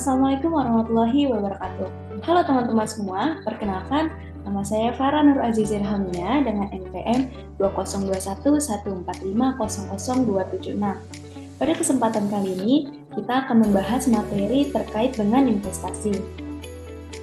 Assalamualaikum warahmatullahi wabarakatuh. Halo teman-teman semua, perkenalkan nama saya Farah Nur Azizir Hamia dengan NPM 202114500276. Pada kesempatan kali ini, kita akan membahas materi terkait dengan investasi.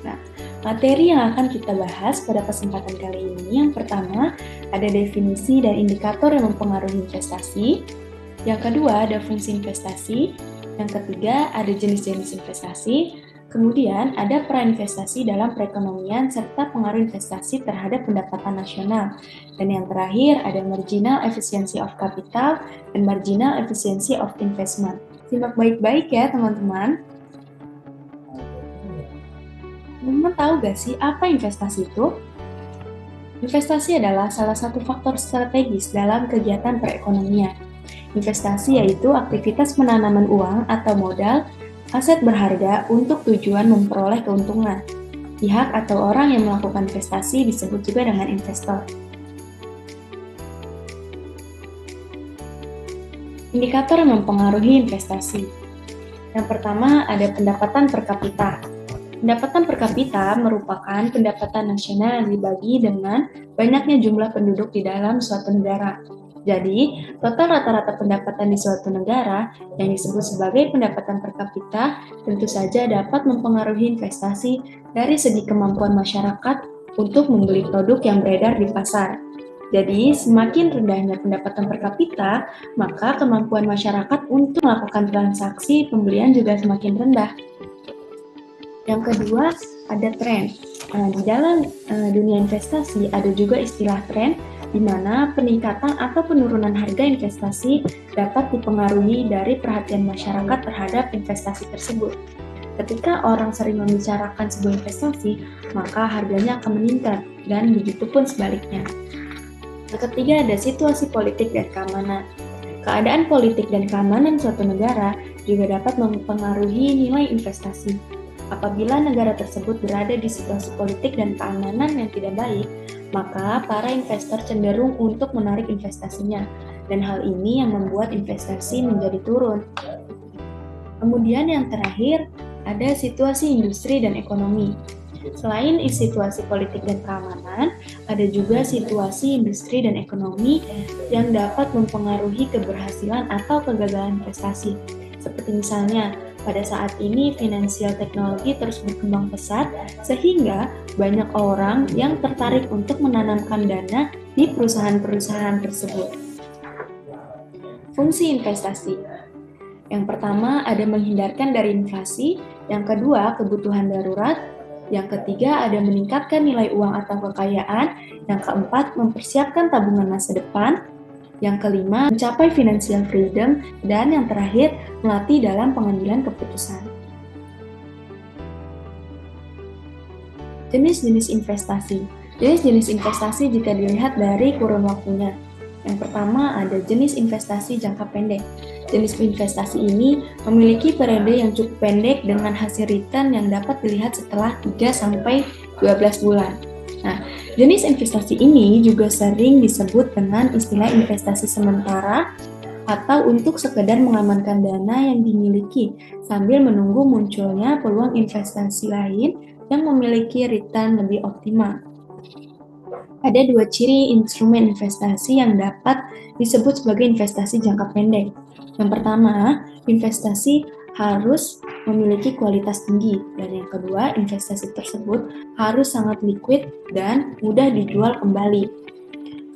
Nah, materi yang akan kita bahas pada kesempatan kali ini, yang pertama, ada definisi dan indikator yang mempengaruhi investasi. Yang kedua, ada fungsi investasi. Yang ketiga, ada jenis-jenis investasi. Kemudian, ada peran investasi dalam perekonomian serta pengaruh investasi terhadap pendapatan nasional. Dan yang terakhir, ada marginal efficiency of capital dan marginal efficiency of investment. Simak baik-baik ya, teman-teman. Teman-teman tahu gak sih apa investasi itu? Investasi adalah salah satu faktor strategis dalam kegiatan perekonomian. Investasi yaitu aktivitas penanaman uang atau modal, aset berharga untuk tujuan memperoleh keuntungan. Pihak atau orang yang melakukan investasi disebut juga dengan investor. Indikator yang mempengaruhi investasi. Yang pertama ada pendapatan per kapita. Pendapatan per kapita merupakan pendapatan nasional yang dibagi dengan banyaknya jumlah penduduk di dalam suatu negara. Jadi, total rata-rata pendapatan di suatu negara yang disebut sebagai pendapatan per kapita tentu saja dapat mempengaruhi investasi dari segi kemampuan masyarakat untuk membeli produk yang beredar di pasar. Jadi, semakin rendahnya pendapatan per kapita, maka kemampuan masyarakat untuk melakukan transaksi pembelian juga semakin rendah. Yang kedua, ada tren. Di dalam dunia investasi ada juga istilah tren, di mana peningkatan atau penurunan harga investasi dapat dipengaruhi dari perhatian masyarakat terhadap investasi tersebut. Ketika orang sering membicarakan sebuah investasi, maka harganya akan meningkat, dan begitu pun sebaliknya. Yang ketiga ada situasi politik dan keamanan. Keadaan politik dan keamanan suatu negara juga dapat mempengaruhi nilai investasi. Apabila negara tersebut berada di situasi politik dan keamanan yang tidak baik, maka para investor cenderung untuk menarik investasinya, dan hal ini yang membuat investasi menjadi turun. Kemudian yang terakhir, ada situasi industri dan ekonomi. Selain situasi politik dan keamanan, ada juga situasi industri dan ekonomi yang dapat mempengaruhi keberhasilan atau kegagalan investasi. Seperti misalnya, pada saat ini finansial teknologi terus berkembang pesat sehingga banyak orang yang tertarik untuk menanamkan dana di perusahaan-perusahaan tersebut. Fungsi investasi. Yang pertama ada menghindarkan dari inflasi, yang kedua kebutuhan darurat, yang ketiga ada meningkatkan nilai uang atau kekayaan, yang keempat mempersiapkan tabungan masa depan, yang kelima, mencapai financial freedom, dan yang terakhir, melatih dalam pengambilan keputusan. Jenis-jenis investasi. Jenis-jenis investasi jika dilihat dari kurun waktunya. Yang pertama, ada jenis investasi jangka pendek. Jenis investasi ini memiliki periode yang cukup pendek dengan hasil return yang dapat dilihat setelah 3-12 bulan. Nah, jenis investasi ini juga sering disebut dengan istilah investasi sementara atau untuk sekedar mengamankan dana yang dimiliki sambil menunggu munculnya peluang investasi lain yang memiliki return lebih optimal. Ada dua ciri instrumen investasi yang dapat disebut sebagai investasi jangka pendek. Yang pertama, investasi harus memiliki kualitas tinggi, dan yang kedua, investasi tersebut harus sangat liquid dan mudah dijual kembali.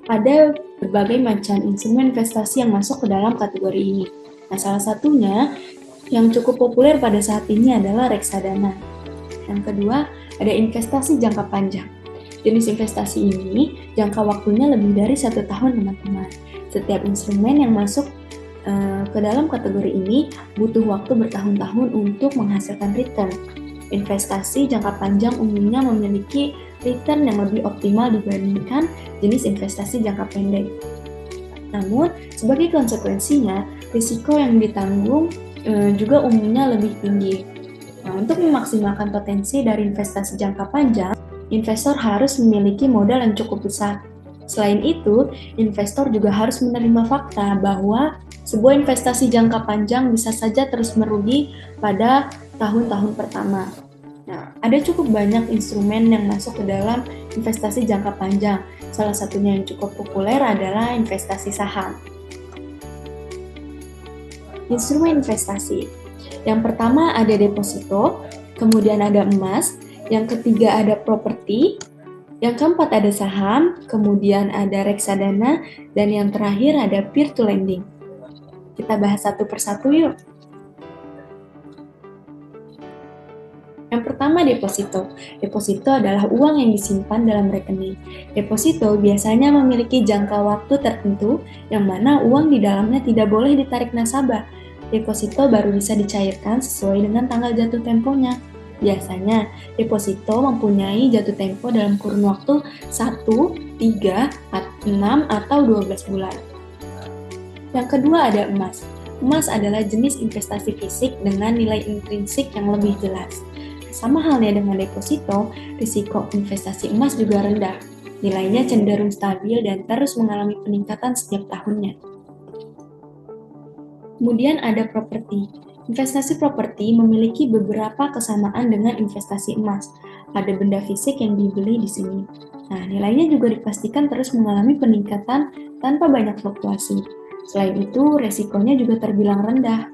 Ada berbagai macam instrumen investasi yang masuk ke dalam kategori ini. Nah, salah satunya yang cukup populer pada saat ini adalah reksadana. Yang kedua, ada investasi jangka panjang. Jenis investasi ini jangka waktunya lebih dari 1 tahun, teman-teman. Setiap instrumen yang masuk ke dalam kategori ini butuh waktu bertahun-tahun untuk menghasilkan return. Investasi jangka panjang umumnya memiliki return yang lebih optimal dibandingkan jenis investasi jangka pendek. Namun, sebagai konsekuensinya, risiko yang ditanggung juga umumnya lebih tinggi. Nah, untuk memaksimalkan potensi dari investasi jangka panjang, investor harus memiliki modal yang cukup besar. Selain itu, investor juga harus menerima fakta bahwa sebuah investasi jangka panjang bisa saja terus merugi pada tahun-tahun pertama. Nah, ada cukup banyak instrumen yang masuk ke dalam investasi jangka panjang. Salah satunya yang cukup populer adalah investasi saham. Instrumen investasi. Yang pertama ada deposito, kemudian ada emas, yang ketiga ada properti, yang keempat ada saham, kemudian ada reksadana, dan yang terakhir ada peer to lending. Kita bahas satu persatu yuk. Yang pertama deposito. Deposito adalah uang yang disimpan dalam rekening. Deposito biasanya memiliki jangka waktu tertentu yang mana uang di dalamnya tidak boleh ditarik nasabah. Deposito baru bisa dicairkan sesuai dengan tanggal jatuh temponya. Biasanya, deposito mempunyai jatuh tempo dalam kurun waktu 1, 3, 6, atau 12 bulan. Yang kedua ada emas. Emas adalah jenis investasi fisik dengan nilai intrinsik yang lebih jelas. Sama halnya dengan deposito, risiko investasi emas juga rendah. Nilainya cenderung stabil dan terus mengalami peningkatan setiap tahunnya. Kemudian ada properti. Investasi properti memiliki beberapa kesamaan dengan investasi emas. Ada benda fisik yang dibeli di sini. Nah, nilainya juga dipastikan terus mengalami peningkatan tanpa banyak fluktuasi. Selain itu, resikonya juga terbilang rendah.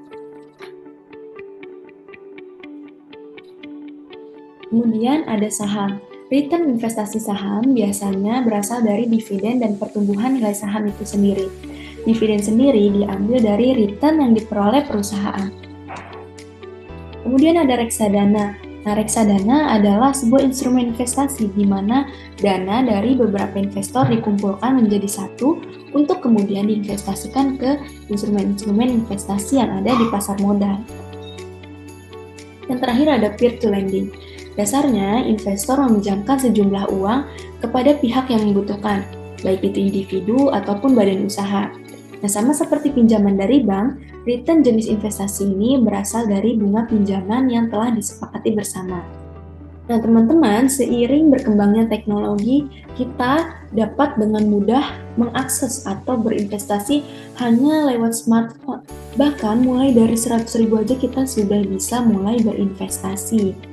Kemudian ada saham. Return investasi saham biasanya berasal dari dividen dan pertumbuhan nilai saham itu sendiri. Dividen sendiri diambil dari return yang diperoleh perusahaan. Kemudian ada reksadana. Nah, reksadana adalah sebuah instrumen investasi di mana dana dari beberapa investor dikumpulkan menjadi satu untuk kemudian diinvestasikan ke instrumen-instrumen investasi yang ada di pasar modal. Yang terakhir ada peer to lending. Dasarnya, investor meminjamkan sejumlah uang kepada pihak yang membutuhkan, baik itu individu ataupun badan usaha. Nah, sama seperti pinjaman dari bank, return jenis investasi ini berasal dari bunga pinjaman yang telah disepakati bersama. Nah, teman-teman, seiring berkembangnya teknologi, kita dapat dengan mudah mengakses atau berinvestasi hanya lewat smartphone. Bahkan mulai dari 100.000 aja kita sudah bisa mulai berinvestasi.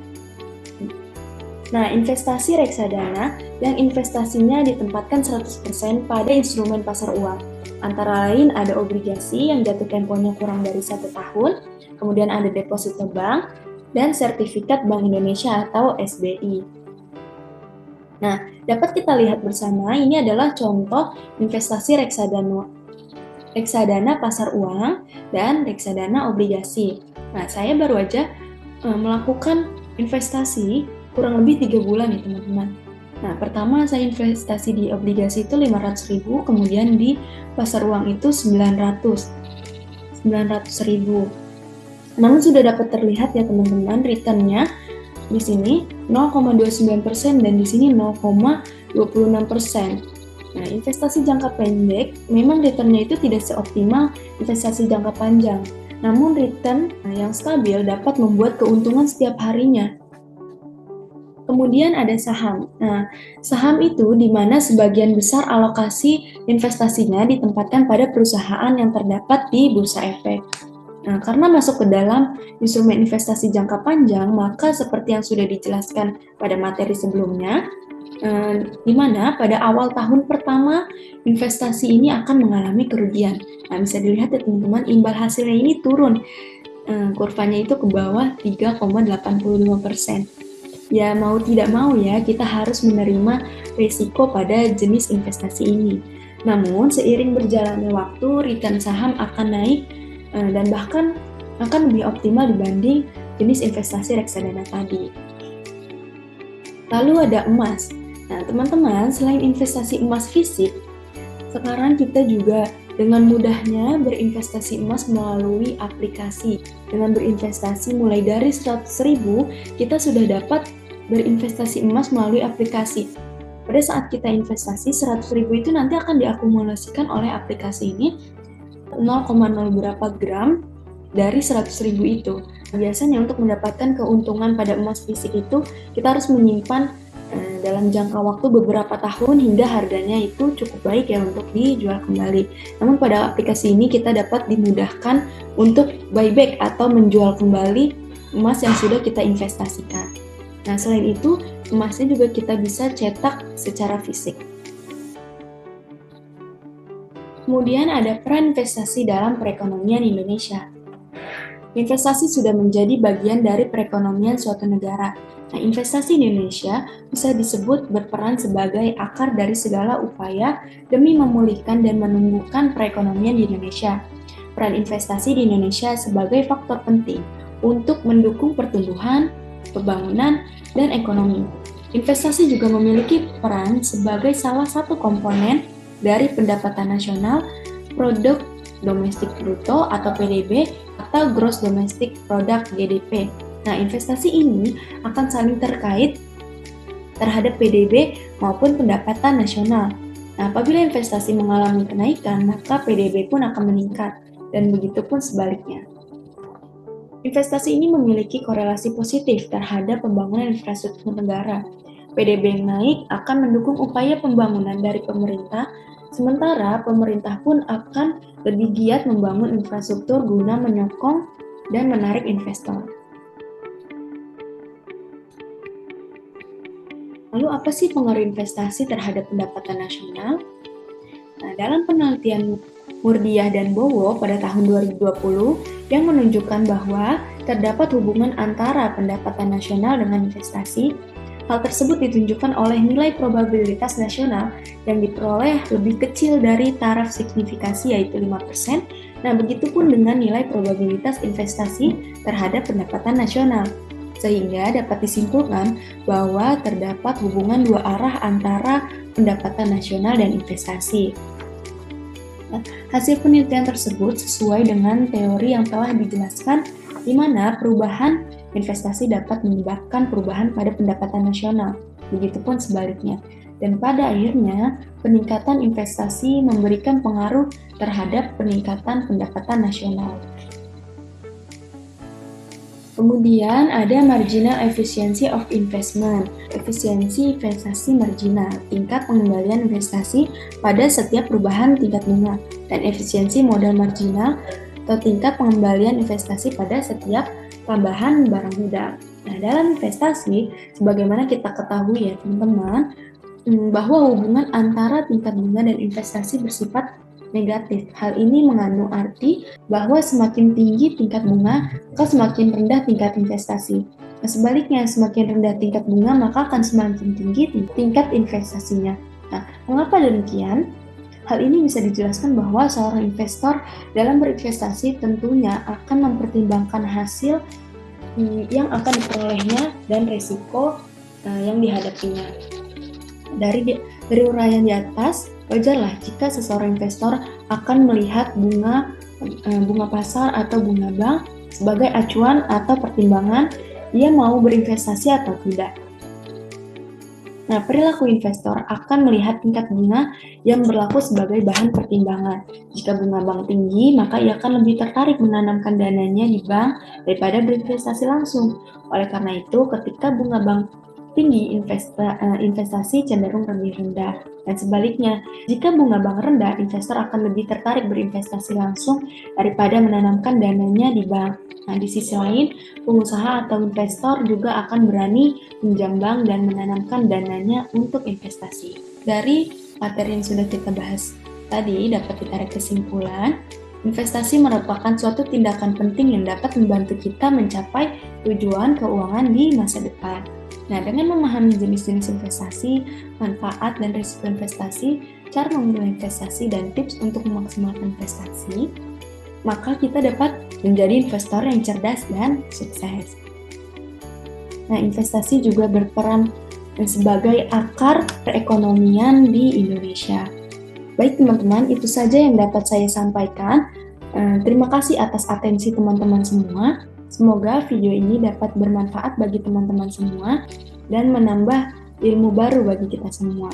Nah, investasi reksadana yang investasinya ditempatkan 100% pada instrumen pasar uang. Antara lain ada obligasi yang jatuh temponya kurang dari 1 tahun, kemudian ada deposito bank, dan sertifikat Bank Indonesia atau SBI. Nah, dapat kita lihat bersama ini adalah contoh investasi reksadana pasar uang dan reksadana obligasi. Nah, saya baru aja melakukan investasi kurang lebih 3 bulan ya teman-teman. Nah, pertama saya investasi di obligasi itu 500.000, kemudian di pasar uang itu 900.000. Namun sudah dapat terlihat ya teman-teman, returnnya di sini 0,29% dan di sini 0,26%. Nah, investasi jangka pendek memang returnnya itu tidak seoptimal investasi jangka panjang. Namun return yang stabil dapat membuat keuntungan setiap harinya. Kemudian ada saham. Nah, saham itu di mana sebagian besar alokasi investasinya ditempatkan pada perusahaan yang terdapat di Bursa Efek. Nah, karena masuk ke dalam instrumen investasi jangka panjang, maka seperti yang sudah dijelaskan pada materi sebelumnya, di mana pada awal tahun pertama investasi ini akan mengalami kerugian. Nah, bisa dilihat ya teman-teman, imbal hasilnya ini turun. Kurvanya itu ke bawah 3,85%. Ya mau tidak mau ya, kita harus menerima risiko pada jenis investasi ini. Namun, seiring berjalannya waktu, return saham akan naik dan bahkan akan lebih optimal dibanding jenis investasi reksadana tadi. Lalu ada emas. Nah, teman-teman, selain investasi emas fisik, sekarang kita juga dengan mudahnya berinvestasi emas melalui aplikasi. Dengan berinvestasi mulai dari 100.000, kita sudah dapat berinvestasi emas melalui aplikasi. Pada saat kita investasi 100.000 itu nanti akan diakumulasikan oleh aplikasi ini 0,0 berapa gram dari 100.000 itu. Biasanya untuk mendapatkan keuntungan pada emas fisik itu kita harus menyimpan dalam jangka waktu beberapa tahun hingga harganya itu cukup baik ya untuk dijual kembali. Namun pada aplikasi ini kita dapat dimudahkan untuk buyback atau menjual kembali emas yang sudah kita investasikan. Nah, selain itu, emasnya juga kita bisa cetak secara fisik. Kemudian ada peran investasi dalam perekonomian Indonesia. Investasi sudah menjadi bagian dari perekonomian suatu negara. Nah, investasi di Indonesia bisa disebut berperan sebagai akar dari segala upaya demi memulihkan dan menumbuhkan perekonomian di Indonesia. Peran investasi di Indonesia sebagai faktor penting untuk mendukung pertumbuhan, pembangunan, dan ekonomi. Investasi juga memiliki peran sebagai salah satu komponen dari pendapatan nasional, produk domestik bruto atau PDB, atau gross domestic product GDP. Nah, investasi ini akan saling terkait terhadap PDB maupun pendapatan nasional. Nah, apabila investasi mengalami kenaikan, maka PDB pun akan meningkat, dan begitu pun sebaliknya. Investasi ini memiliki korelasi positif terhadap pembangunan infrastruktur negara. PDB yang naik akan mendukung upaya pembangunan dari pemerintah, sementara pemerintah pun akan lebih giat membangun infrastruktur guna menyokong dan menarik investor. Lalu apa sih pengaruh investasi terhadap pendapatan nasional? Nah, dalam penelitian Murdiah dan Bowo pada tahun 2020 yang menunjukkan bahwa terdapat hubungan antara pendapatan nasional dengan investasi. Hal tersebut ditunjukkan oleh nilai probabilitas nasional yang diperoleh lebih kecil dari taraf signifikasi yaitu 5%. Nah, begitupun dengan nilai probabilitas investasi terhadap pendapatan nasional. Sehingga dapat disimpulkan bahwa terdapat hubungan dua arah antara pendapatan nasional dan investasi. Nah, hasil penelitian tersebut sesuai dengan teori yang telah dijelaskan di mana perubahan investasi dapat menyebabkan perubahan pada pendapatan nasional, begitupun sebaliknya. Dan pada akhirnya, peningkatan investasi memberikan pengaruh terhadap peningkatan pendapatan nasional. Kemudian ada marginal efficiency of investment, efisiensi investasi marginal, tingkat pengembalian investasi pada setiap perubahan tingkat bunga, dan efisiensi modal marginal atau tingkat pengembalian investasi pada setiap tambahan barang modal. Nah, dalam investasi, sebagaimana kita ketahui ya teman-teman, bahwa hubungan antara tingkat bunga dan investasi bersifat negatif. Hal ini mengandung arti bahwa semakin tinggi tingkat bunga, maka semakin rendah tingkat investasi. Nah, sebaliknya, semakin rendah tingkat bunga, maka akan semakin tinggi tingkat investasinya. Nah, mengapa demikian? Hal ini bisa dijelaskan bahwa seorang investor dalam berinvestasi tentunya akan mempertimbangkan hasil yang akan diperolehnya dan risiko yang dihadapinya. Dari uraian di atas, wajarlah jika seseorang investor akan melihat bunga pasar atau bunga bank sebagai acuan atau pertimbangan dia mau berinvestasi atau tidak. Nah, perilaku investor akan melihat tingkat bunga yang berlaku sebagai bahan pertimbangan. Jika bunga bank tinggi, maka ia akan lebih tertarik menanamkan dananya di bank daripada berinvestasi langsung. Oleh karena itu, ketika bunga bank tinggi, investasi cenderung lebih rendah. Dan sebaliknya, jika bunga bank rendah, investor akan lebih tertarik berinvestasi langsung daripada menanamkan dananya di bank. Nah, di sisi lain, pengusaha atau investor juga akan berani pinjam bank dan menanamkan dananya untuk investasi. Dari materi yang sudah kita bahas tadi, dapat ditarik kesimpulan, investasi merupakan suatu tindakan penting yang dapat membantu kita mencapai tujuan keuangan di masa depan. Nah, dengan memahami jenis-jenis investasi, manfaat dan risiko investasi, cara memilih investasi, dan tips untuk memaksimalkan investasi, maka kita dapat menjadi investor yang cerdas dan sukses. Nah, investasi juga berperan sebagai akar perekonomian di Indonesia. Baik teman-teman, itu saja yang dapat saya sampaikan. Terima kasih atas atensi teman-teman semua. Semoga video ini dapat bermanfaat bagi teman-teman semua dan menambah ilmu baru bagi kita semua.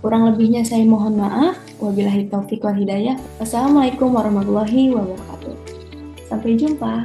Kurang lebihnya saya mohon maaf. Wabillahi taufiq wal hidayah. Wassalamualaikum warahmatullahi wabarakatuh. Sampai jumpa.